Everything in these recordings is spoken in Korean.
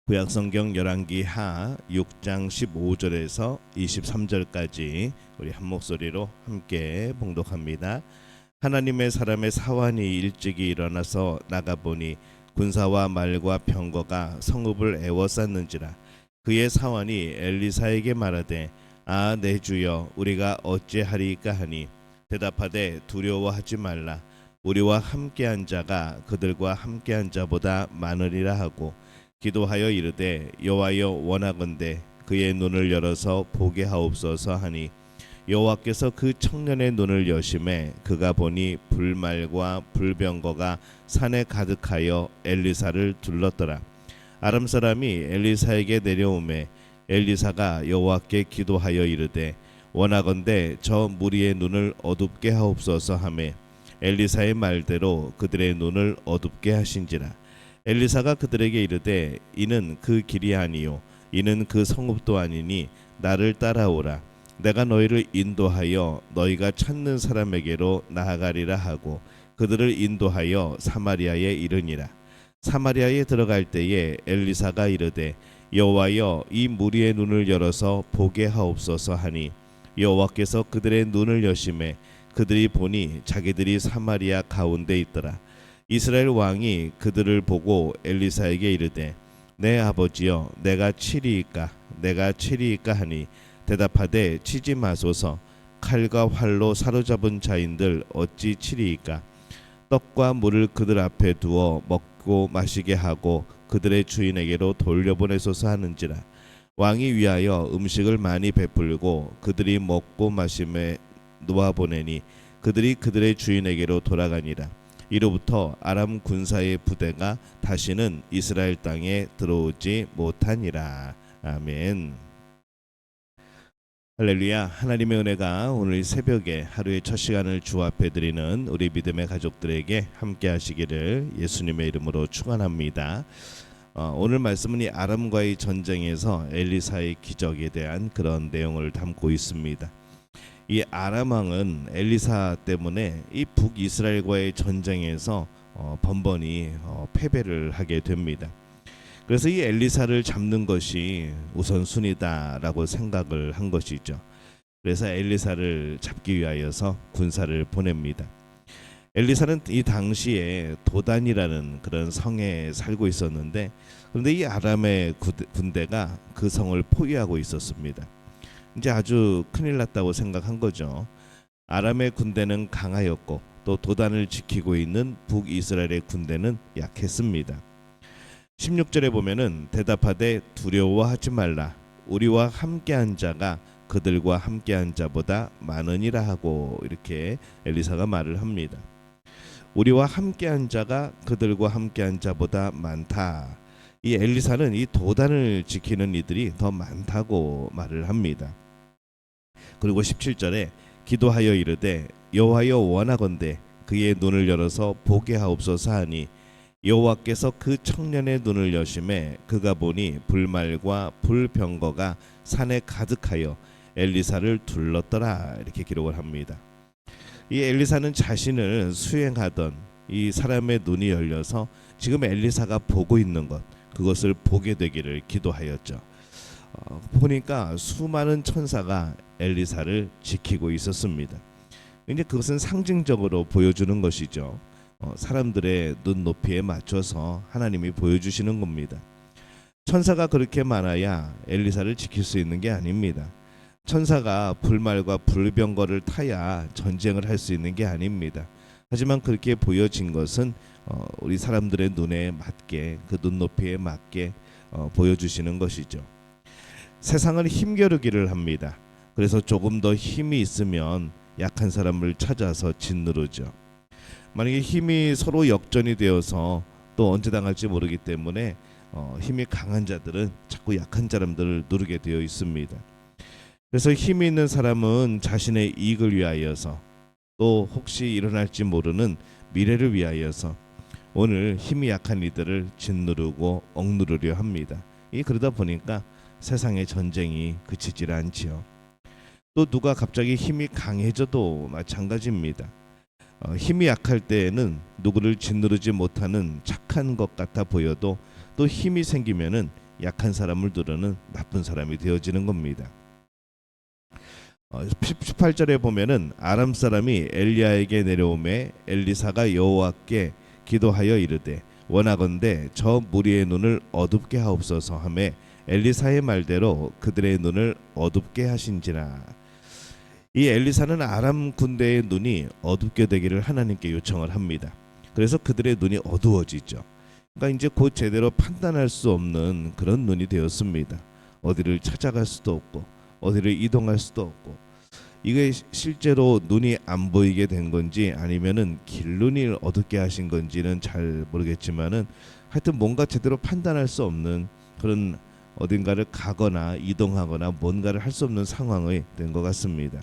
구약성경 열왕기 하 6장 15절에서 23절까지 우리 한 목소리로 함께 봉독합니다. 하나님의 사람의 사환이 일찍이 일어나서 나가보니 군사와 말과 병거가 성읍을 에워쌌는지라. 그의 사환이 엘리사에게 말하되 내 주여 우리가 어찌하리이까 하니 대답하되 두려워하지 말라. 우리와 함께한 자가 그들과 함께한 자보다 많으리라 하고 기도하여 이르되 여호와여 원하건대 그의 눈을 열어서 보게 하옵소서 하니 여호와께서 그 청년의 눈을 여심해 그가 보니 불말과 불병거가 산에 가득하여 엘리사를 둘렀더라. 아람 사람이 엘리사에게 내려오매 엘리사가 여호와께 기도하여 이르되 원하건대 저 무리의 눈을 어둡게 하옵소서 하매 엘리사의 말대로 그들의 눈을 어둡게 하신지라. 엘리사가 그들에게 이르되 이는 그 길이 아니요 이는 그 성읍도 아니니 나를 따라오라. 내가 너희를 인도하여 너희가 찾는 사람에게로 나아가리라 하고 그들을 인도하여 사마리아에 이르니라. 사마리아에 들어갈 때에 엘리사가 이르되 여호와여 이 무리의 눈을 열어서 보게 하옵소서 하니 여호와께서 그들의 눈을 여심해 그들이 보니 자기들이 사마리아 가운데 있더라. 이스라엘 왕이 그들을 보고 엘리사에게 이르되 내 아버지여 내가 치리이까 하니 대답하되 치지 마소서. 칼과 활로 사로잡은 자인들 어찌 치리이까. 떡과 물을 그들 앞에 두어 먹고 마시게 하고 그들의 주인에게로 돌려보내소서 하는지라. 왕이 위하여 음식을 많이 베풀고 그들이 먹고 마심에 놓아보내니 그들이 그들의 주인에게로 돌아가니라. 이로부터 아람 군사의 부대가 다시는 이스라엘 땅에 들어오지 못하니라. 아멘. 할렐루야. 하나님의 은혜가 오늘 새벽에 하루의 첫 시간을 주 앞에 드리는 우리 믿음의 가족들에게 함께 하시기를 예수님의 이름으로 축원합니다. 오늘 말씀은 이 아람과의 전쟁에서 엘리사의 기적에 대한 그런 내용을 담고 있습니다. 이 아람 왕은 엘리사 때문에 이 북이스라엘과의 전쟁에서 번번이 패배를 하게 됩니다. 그래서 이 엘리사를 잡는 것이 우선순위다라고 생각을 한 것이죠. 그래서 엘리사를 잡기 위하여서 군사를 보냅니다. 엘리사는 이 당시에 도단이라는 그런 성에 살고 있었는데, 그런데 이 아람의 군대가 그 성을 포위하고 있었습니다. 이제 아주 큰일 났다고 생각한 거죠. 아람의 군대는 강하였고 또 도단을 지키고 있는 북이스라엘의 군대는 약했습니다. 16절에 보면은 대답하되 두려워하지 말라. 우리와 함께한 자가 그들과 함께한 자보다 많으니라 하고 이렇게 엘리사가 말을 합니다. 우리와 함께한 자가 그들과 함께한 자보다 많다. 이 엘리사는 이 도단을 지키는 이들이 더 많다고 말을 합니다. 그리고 17절에 기도하여 이르되 여호와여 원하건대 그의 눈을 열어서 보게 하옵소서 하니 여호와께서 그 청년의 눈을 여심해 그가 보니 불말과 불병거가 산에 가득하여 엘리사를 둘렀더라. 이렇게 기록을 합니다. 이 엘리사는 자신을 수행하던 이 사람의 눈이 열려서 지금 엘리사가 보고 있는 것, 그것을 보게 되기를 기도하였죠. 보니까 수많은 천사가 엘리사를 지키고 있었습니다. 이제 그것은 상징적으로 보여주는 것이죠. 사람들의 눈높이에 맞춰서 하나님이 보여주시는 겁니다. 천사가 그렇게 많아야 엘리사를 지킬 수 있는 게 아닙니다. 천사가 불말과 불병거를 타야 전쟁을 할 수 있는 게 아닙니다. 하지만 그렇게 보여진 것은 우리 사람들의 눈에 맞게, 그 눈높이에 맞게 보여주시는 것이죠. 세상은 힘겨루기를 합니다. 그래서 조금 더 힘이 있으면 약한 사람을 찾아서 짓누르죠. 만약에 힘이 서로 역전이 되어서 또 언제 당할지 모르기 때문에 힘이 강한 자들은 자꾸 약한 사람들을 누르게 되어 있습니다. 그래서 힘이 있는 사람은 자신의 이익을 위하여서 또 혹시 일어날지 모르는 미래를 위하여서 오늘 힘이 약한 이들을 짓누르고 억누르려 합니다. 그러다 보니까 세상의 전쟁이 그치질 않지요. 또 누가 갑자기 힘이 강해져도 마찬가지입니다. 힘이 약할 때에는 누구를 짓누르지 못하는 착한 것 같아 보여도 또 힘이 생기면은 약한 사람을 누르는 나쁜 사람이 되어지는 겁니다. 18절에 보면은 아람 사람이 엘리야에게 내려오매 엘리사가 여호와께 기도하여 이르되 원하건대 저 무리의 눈을 어둡게 하옵소서 하매 엘리사의 말대로 그들의 눈을 어둡게 하신지라. 이 엘리사는 아람 군대의 눈이 어둡게 되기를 하나님께 요청을 합니다. 그래서 그들의 눈이 어두워지죠. 그러니까 이제 곧 제대로 판단할 수 없는 그런 눈이 되었습니다. 어디를 찾아갈 수도 없고 어디를 이동할 수도 없고, 이게 실제로 눈이 안 보이게 된 건지 아니면은 길눈이 어둡게 하신 건지는 잘 모르겠지만은 하여튼 뭔가 제대로 판단할 수 없는 그런, 어딘가를 가거나 이동하거나 뭔가를 할 수 없는 상황이 된 것 같습니다.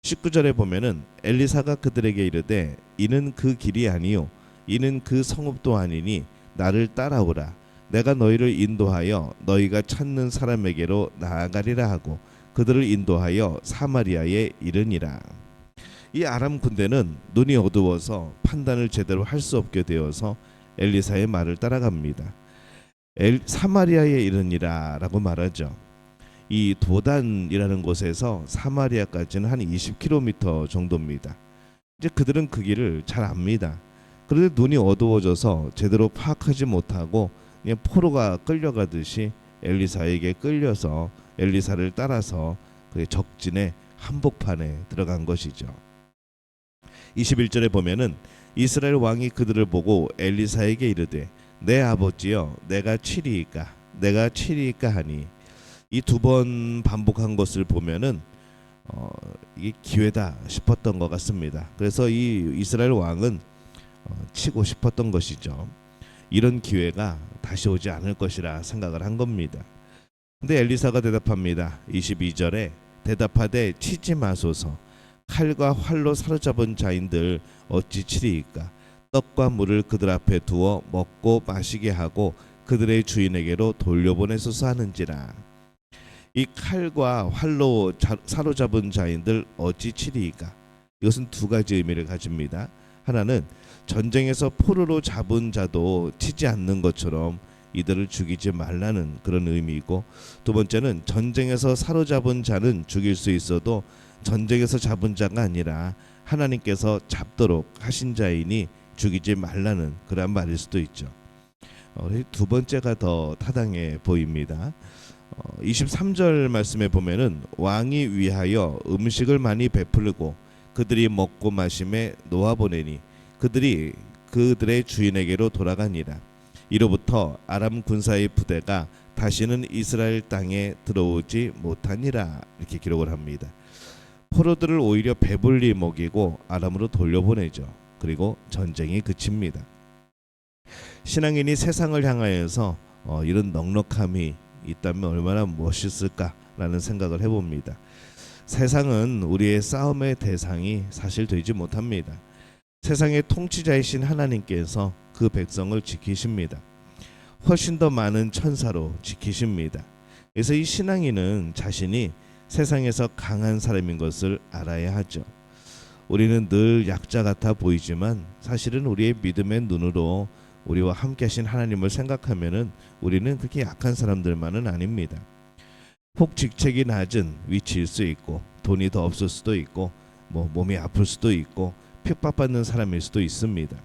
19절에 보면은 엘리사가 그들에게 이르되 이는 그 길이 아니요 이는 그 성읍도 아니니 나를 따라오라. 내가 너희를 인도하여 너희가 찾는 사람에게로 나아가리라 하고 그들을 인도하여 사마리아에 이르니라. 이 아람 군대는 눈이 어두워서 판단을 제대로 할 수 없게 되어서 엘리사의 말을 따라갑니다. 사마리아에 이르니라라고 말하죠. 이 도단이라는 곳에서 사마리아까지는 한 20km 정도입니다. 이제 그들은 그 길을 잘 압니다. 그런데 눈이 어두워져서 제대로 파악하지 못하고 그냥 포로가 끌려가듯이 엘리사에게 끌려서 엘리사를 따라서 그 적진의 한복판에 들어간 것이죠. 21절에 보면은 이스라엘 왕이 그들을 보고 엘리사에게 이르되 내 아버지여 내가 치리이까 하니, 이 두 번 반복한 것을 보면은 이게 기회다 싶었던 것 같습니다. 그래서 이 이스라엘 왕은 치고 싶었던 것이죠. 이런 기회가 다시 오지 않을 것이라 생각을 한 겁니다. 근데 엘리사가 대답합니다. 22절에 대답하되 치지 마소서. 칼과 활로 사로잡은 자인들 어찌 치리이까. 떡과 물을 그들 앞에 두어 먹고 마시게 하고 그들의 주인에게로 돌려보내소서 하는지라. 이 칼과 활로 사로잡은 자인들 어찌 치리이까. 이것은 두 가지 의미를 가집니다. 하나는 전쟁에서 포로로 잡은 자도 치지 않는 것처럼 이들을 죽이지 말라는 그런 의미이고, 두 번째는 전쟁에서 사로잡은 자는 죽일 수 있어도 전쟁에서 잡은 자가 아니라 하나님께서 잡도록 하신 자이니 죽이지 말라는 그런 말일 수도 있죠. 두 번째가 더 타당해 보입니다. 23절 말씀에 보면은 왕이 위하여 음식을 많이 베풀고 그들이 먹고 마심에 놓아보내니 그들이 그들의 주인에게로 돌아가니라. 이로부터 아람 군사의 부대가 다시는 이스라엘 땅에 들어오지 못하니라. 이렇게 기록을 합니다. 포로들을 오히려 배불리 먹이고 아람으로 돌려보내죠. 그리고 전쟁이 그칩니다. 신앙인이 세상을 향하여서 이런 넉넉함이 있다면 얼마나 멋있을까라는 생각을 해봅니다. 세상은 우리의 싸움의 대상이 사실 되지 못합니다. 세상의 통치자이신 하나님께서 그 백성을 지키십니다. 훨씬 더 많은 천사로 지키십니다. 그래서 이 신앙인은 자신이 세상에서 강한 사람인 것을 알아야 하죠. 우리는 늘 약자 같아 보이지만 사실은 우리의 믿음의 눈으로 우리와 함께 하신 하나님을 생각하면은 우리는 그렇게 약한 사람들만은 아닙니다. 혹 직책이 낮은 위치일 수 있고 돈이 더 없을 수도 있고 몸이 아플 수도 있고 핍박받는 사람일 수도 있습니다.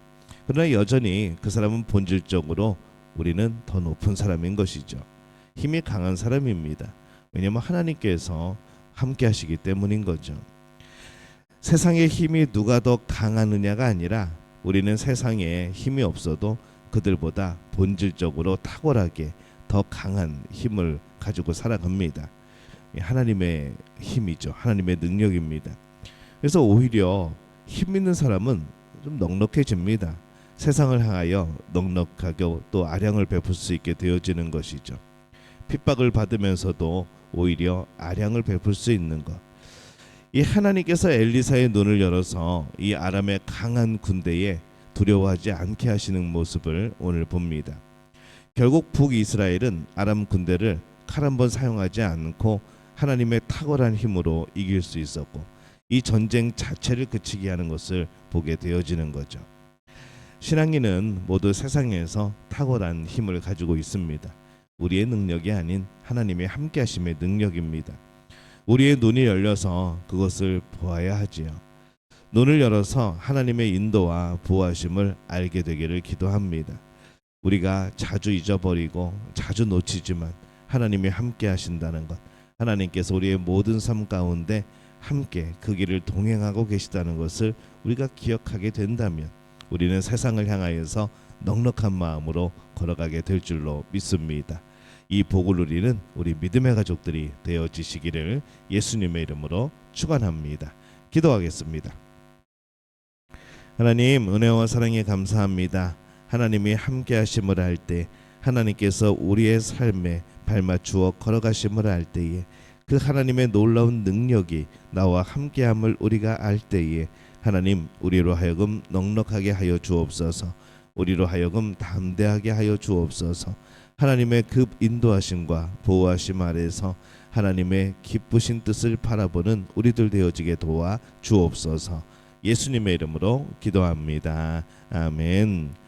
그러나 여전히 그 사람은 본질적으로 우리는 더 높은 사람인 것이죠. 힘이 강한 사람입니다. 왜냐하면 하나님께서 함께 하시기 때문인 거죠. 세상의 힘이 누가 더 강하느냐가 아니라 우리는 세상에 힘이 없어도 그들보다 본질적으로 탁월하게 더 강한 힘을 가지고 살아갑니다. 하나님의 힘이죠. 하나님의 능력입니다. 그래서 오히려 힘 있는 사람은 좀 넉넉해집니다. 세상을 향하여 넉넉하게 또 아량을 베풀 수 있게 되어지는 것이죠. 핍박을 받으면서도 오히려 아량을 베풀 수 있는 것. 이 하나님께서 엘리사의 눈을 열어서 이 아람의 강한 군대에 두려워하지 않게 하시는 모습을 오늘 봅니다. 결국 북이스라엘은 아람 군대를 칼 한 번 사용하지 않고 하나님의 탁월한 힘으로 이길 수 있었고, 이 전쟁 자체를 그치게 하는 것을 보게 되어지는 거죠. 신앙인은 모두 세상에서 탁월한 힘을 가지고 있습니다. 우리의 능력이 아닌 하나님의 함께하심의 능력입니다. 우리의 눈이 열려서 그것을 보아야 하지요. 눈을 열어서 하나님의 인도와 보호하심을 알게 되기를 기도합니다. 우리가 자주 잊어버리고 자주 놓치지만 하나님이 함께 하신다는 것, 하나님께서 우리의 모든 삶 가운데 함께 그 길을 동행하고 계시다는 것을 우리가 기억하게 된다면 우리는 세상을 향하여서 넉넉한 마음으로 걸어가게 될 줄로 믿습니다. 이 복을 누리는 우리 믿음의 가족들이 되어지시기를 예수님의 이름으로 축원합니다. 기도하겠습니다. 하나님, 은혜와 사랑에 감사합니다. 하나님이 함께 하심을 알 때, 하나님께서 우리의 삶에 발맞추어 걸어가심을 알 때에 그 하나님의 놀라운 능력이 나와 함께함을 우리가 알 때에 하나님, 우리로 하여금 넉넉하게 하여 주옵소서. 우리로 하여금 담대하게 하여 주옵소서. 하나님의 급 인도하심과 보호하심 아래서 하나님의 기쁘신 뜻을 바라보는 우리들 되어지게 도와 주옵소서. 예수님의 이름으로 기도합니다. 아멘.